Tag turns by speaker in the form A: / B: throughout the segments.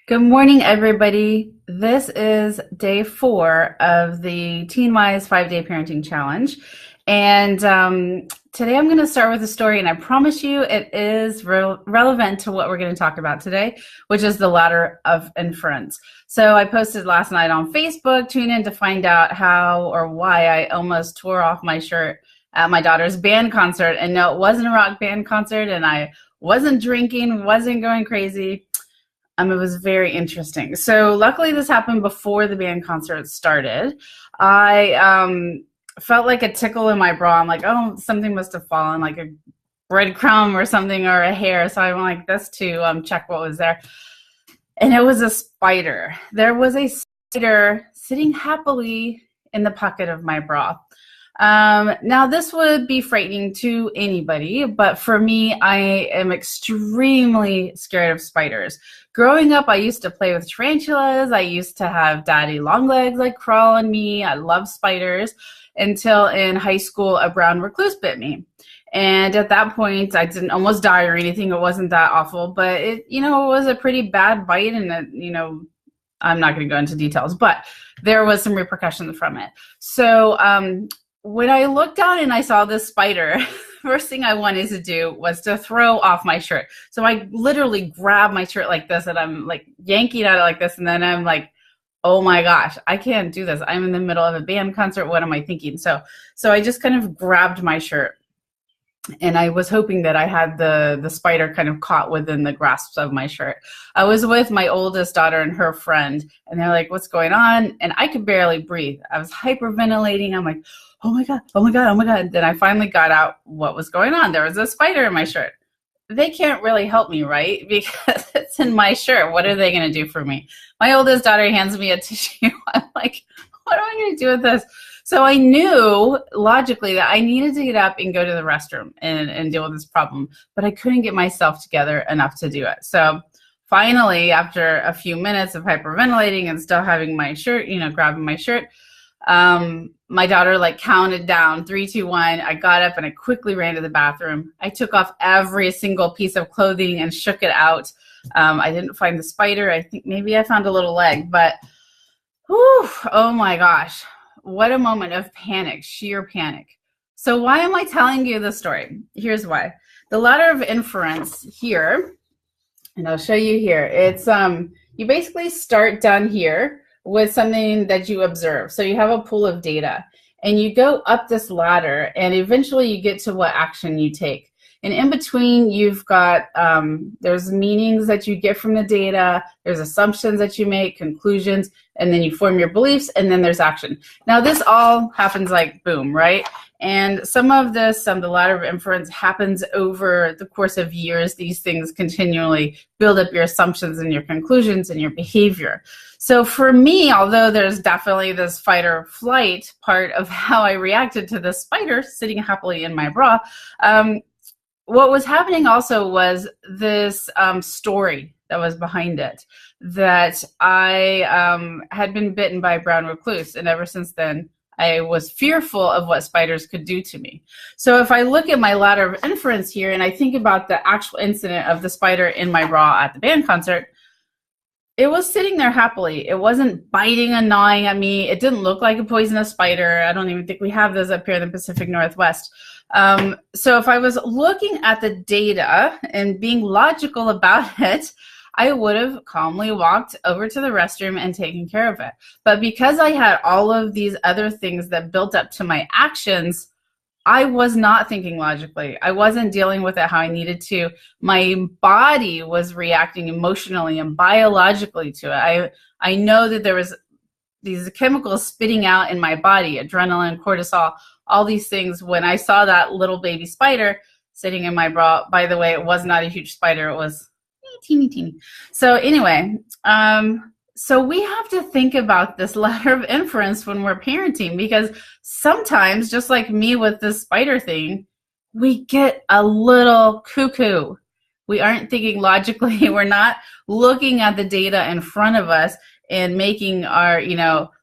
A: Good morning, everybody. This is day 4 of the Teen Wise 5-Day Parenting Challenge. And today I'm going to start with a story, and I promise you it is relevant to what we're going to talk about today, which is the ladder of inference. So I posted last night on Facebook. Tune in to find out how or why I almost tore off my shirt at my daughter's band concert. And no, it wasn't a rock band concert, and I wasn't drinking, wasn't going crazy. It was very interesting. So luckily this happened before the band concert started. I felt like a tickle in my bra. I'm like, oh, something must have fallen, like a breadcrumb or something, or a hair. So I went like this to check what was there. And it was a spider. There was a spider sitting happily in the pocket of my bra. Now this would be frightening to anybody, but for me, I am extremely scared of spiders. Growing up, I used to play with tarantulas. I used to have daddy long legs like crawl on me. I love spiders until in high school, a brown recluse bit me. And at that point, I didn't almost die or anything. It wasn't that awful, but it was a pretty bad bite, and I'm not going to go into details, but there was some repercussions from it. So, when I looked down and I saw this spider, first thing I wanted to do was to throw off my shirt. So I literally grabbed my shirt like this, and I'm like yanking at it like this. And then I'm like, oh my gosh, I can't do this. I'm in the middle of a band concert. What am I thinking? So I just kind of grabbed my shirt, and I was hoping that I had the spider kind of caught within the grasps of my shirt. I was with my oldest daughter and her friend, and they're like, what's going on? And I could barely breathe. I was hyperventilating. I'm like, oh my God, oh my God, oh my God. Then I finally got out what was going on. There was a spider in my shirt. They can't really help me, right? Because it's in my shirt. What are they going to do for me? My oldest daughter hands me a tissue. I'm like, what am I going to do with this? So I knew logically that I needed to get up and go to the restroom and deal with this problem, but I couldn't get myself together enough to do it. So finally, after a few minutes of hyperventilating and still having my shirt, grabbing my shirt, my daughter like counted down 3, 2, 1. I got up and I quickly ran to the bathroom. I took off every single piece of clothing and shook it out. I didn't find the spider. I think maybe I found a little leg, but whew, oh my gosh, what a moment of panic, sheer panic. So why am I telling you this story? Here's why. The ladder of inference here, and I'll show you here. It's you basically start down here with something that you observe. So you have a pool of data, and you go up this ladder, and eventually you get to what action you take. And in between, you've got, there's meanings that you get from the data, there's assumptions that you make, conclusions, and then you form your beliefs, and then there's action. Now this all happens like boom, right? And some of this, the ladder of inference happens over the course of years. These things continually build up your assumptions and your conclusions and your behavior. So for me, although there's definitely this fight or flight part of how I reacted to the spider sitting happily in my bra, what was happening also was this story that was behind it, that I had been bitten by a brown recluse, and ever since then, I was fearful of what spiders could do to me. So if I look at my ladder of inference here, and I think about the actual incident of the spider in my bra at the band concert, it was sitting there happily. It wasn't biting and gnawing at me. It didn't look like a poisonous spider. I don't even think we have those up here in the Pacific Northwest. So if I was looking at the data and being logical about it, I would have calmly walked over to the restroom and taken care of it. But because I had all of these other things that built up to my actions, I was not thinking logically. I wasn't dealing with it how I needed to. My body was reacting emotionally and biologically to it. I know that there was these chemicals spitting out in my body, adrenaline, cortisol, all these things. When I saw that little baby spider sitting in my bra, by the way, it was not a huge spider. It was teeny. So anyway, so we have to think about this ladder of inference when we're parenting, because sometimes, just like me with this spider thing, we get a little cuckoo. We aren't thinking logically. We're not looking at the data in front of us and making our,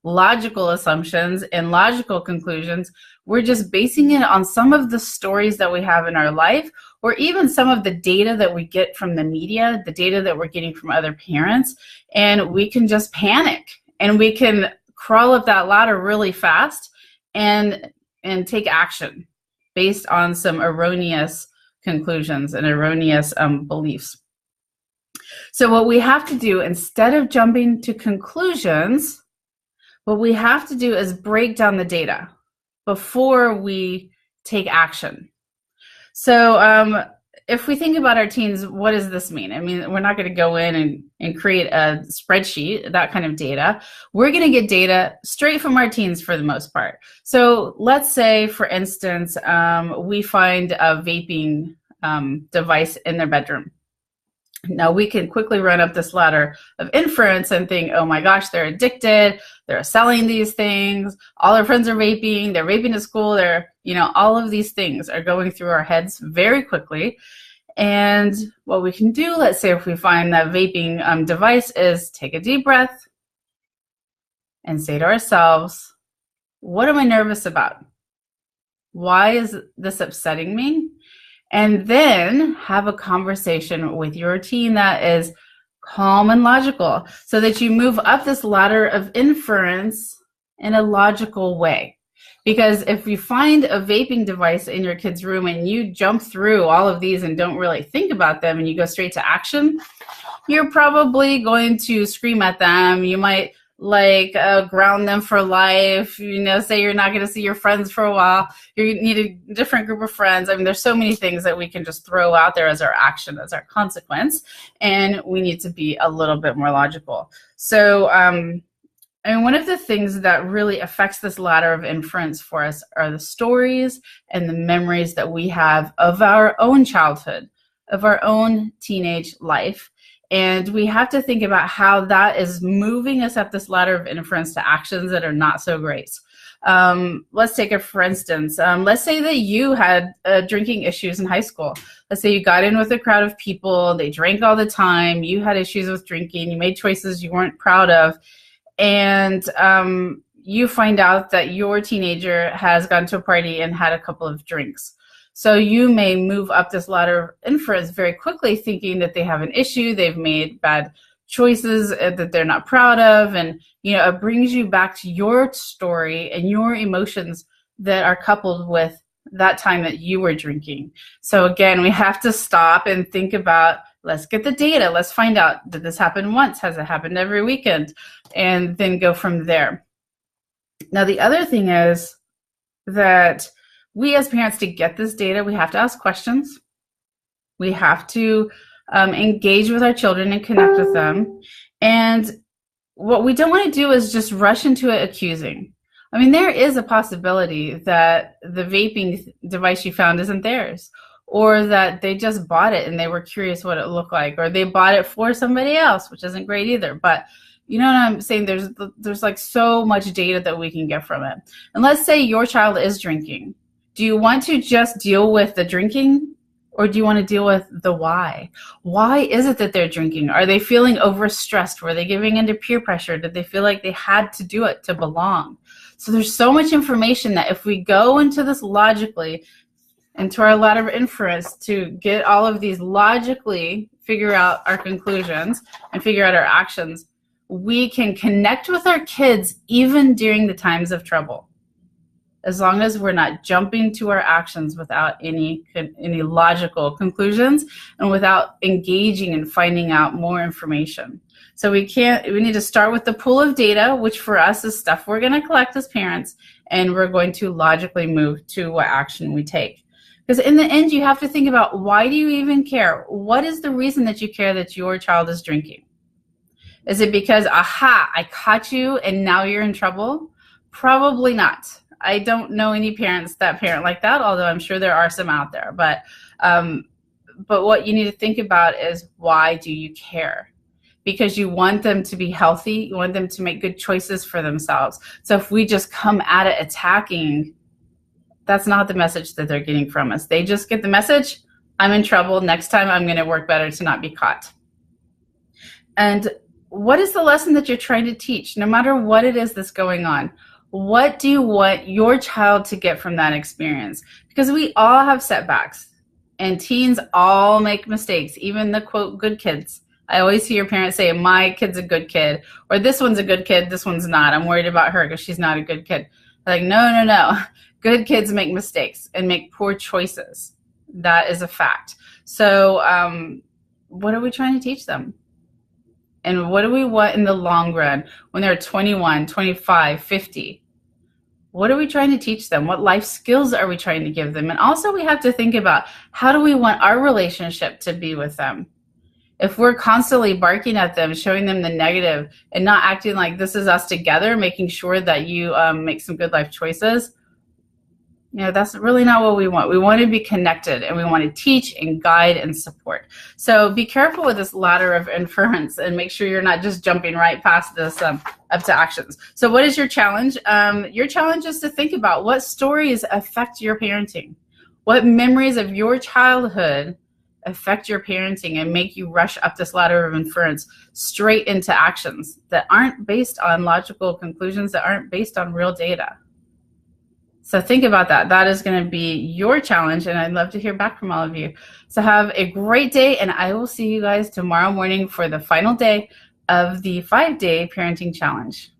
A: logical assumptions and logical conclusions. We're just basing it on some of the stories that we have in our life, or even some of the data that we get from the media, the data that we're getting from other parents, and we can just panic and we can crawl up that ladder really fast and take action based on some erroneous conclusions and erroneous beliefs. So what we have to do, instead of jumping to conclusions, what we have to do is break down the data before we take action. So if we think about our teens, what does this mean? I mean, we're not going to go in and create a spreadsheet, that kind of data. We're going to get data straight from our teens for the most part. So let's say, for instance, we find a vaping device in their bedroom. Now we can quickly run up this ladder of inference and think, oh my gosh, they're addicted, they're selling these things, all their friends are vaping, they're vaping at school, all of these things are going through our heads very quickly. And what we can do, let's say if we find that vaping device, is take a deep breath and say to ourselves, what am I nervous about? Why is this upsetting me? And then have a conversation with your teen that is calm and logical, so that you move up this ladder of inference in a logical way. Because if you find a vaping device in your kid's room and you jump through all of these and don't really think about them and you go straight to action, you're probably going to scream at them. You might ground them for life, say you're not going to see your friends for a while. You need a different group of friends. I mean, there's so many things that we can just throw out there as our action, as our consequence. And we need to be a little bit more logical. So, one of the things that really affects this ladder of inference for us are the stories and the memories that we have of our own childhood, of our own teenage life. And we have to think about how that is moving us up this ladder of inference to actions that are not so great. Let's take it for instance. Let's say that you had drinking issues in high school. Let's say you got in with a crowd of people, they drank all the time, you had issues with drinking, you made choices you weren't proud of, and you find out that your teenager has gone to a party and had a couple of drinks. So you may move up this ladder of inference very quickly, thinking that they have an issue, they've made bad choices that they're not proud of, and it brings you back to your story and your emotions that are coupled with that time that you were drinking. So again, we have to stop and think about, let's get the data, let's find out, did this happen once? Has it happened every weekend? And then go from there. Now the other thing is that we as parents, to get this data, we have to ask questions. We have to engage with our children and connect with them. And what we don't want to do is just rush into it accusing. I mean, there is a possibility that the vaping device you found isn't theirs, or that they just bought it and they were curious what it looked like, or they bought it for somebody else, which isn't great either. But you know what I'm saying? There's like so much data that we can get from it. And let's say your child is drinking. Do you want to just deal with the drinking, or do you want to deal with the why? Why is it that they're drinking? Are they feeling overstressed? Were they giving into peer pressure? Did they feel like they had to do it to belong? So there's so much information that if we go into this logically, into our ladder of inference, to get all of these logically, figure out our conclusions and figure out our actions, we can connect with our kids even during the times of trouble, as long as we're not jumping to our actions without any logical conclusions and without engaging and finding out more information. So we need to start with the pool of data, which for us is stuff we're going to collect as parents, and we're going to logically move to what action we take. Because in the end, you have to think about, why do you even care? What is the reason that you care that your child is drinking? Is it because, aha, I caught you and now you're in trouble? Probably not. I don't know any parents that parent like that, although I'm sure there are some out there. But what you need to think about is, why do you care? Because you want them to be healthy. You want them to make good choices for themselves. So if we just come at it attacking, that's not the message that they're getting from us. They just get the message, I'm in trouble. Next time I'm going to work better to not be caught. And what is the lesson that you're trying to teach? No matter what it is that's going on, what do you want your child to get from that experience? Because we all have setbacks. And teens all make mistakes, even the quote good kids. I always hear parents say, my kid's a good kid, or this one's a good kid, this one's not. I'm worried about her because she's not a good kid. Like, no, no, no. Good kids make mistakes and make poor choices. That is a fact. So what are we trying to teach them? And what do we want in the long run when they're 21, 25, 50? What are we trying to teach them? What life skills are we trying to give them? And also we have to think about, how do we want our relationship to be with them? If we're constantly barking at them, showing them the negative, and not acting like this is us together, making sure that you make some good life choices, that's really not what we want. We want to be connected, and we want to teach and guide and support. So be careful with this ladder of inference and make sure you're not just jumping right past this up to actions. So what is your challenge? Your challenge is to think about what stories affect your parenting. What memories of your childhood affect your parenting and make you rush up this ladder of inference straight into actions that aren't based on logical conclusions, that aren't based on real data. So think about that. That is going to be your challenge, and I'd love to hear back from all of you. So have a great day, and I will see you guys tomorrow morning for the final day of the 5-day parenting challenge.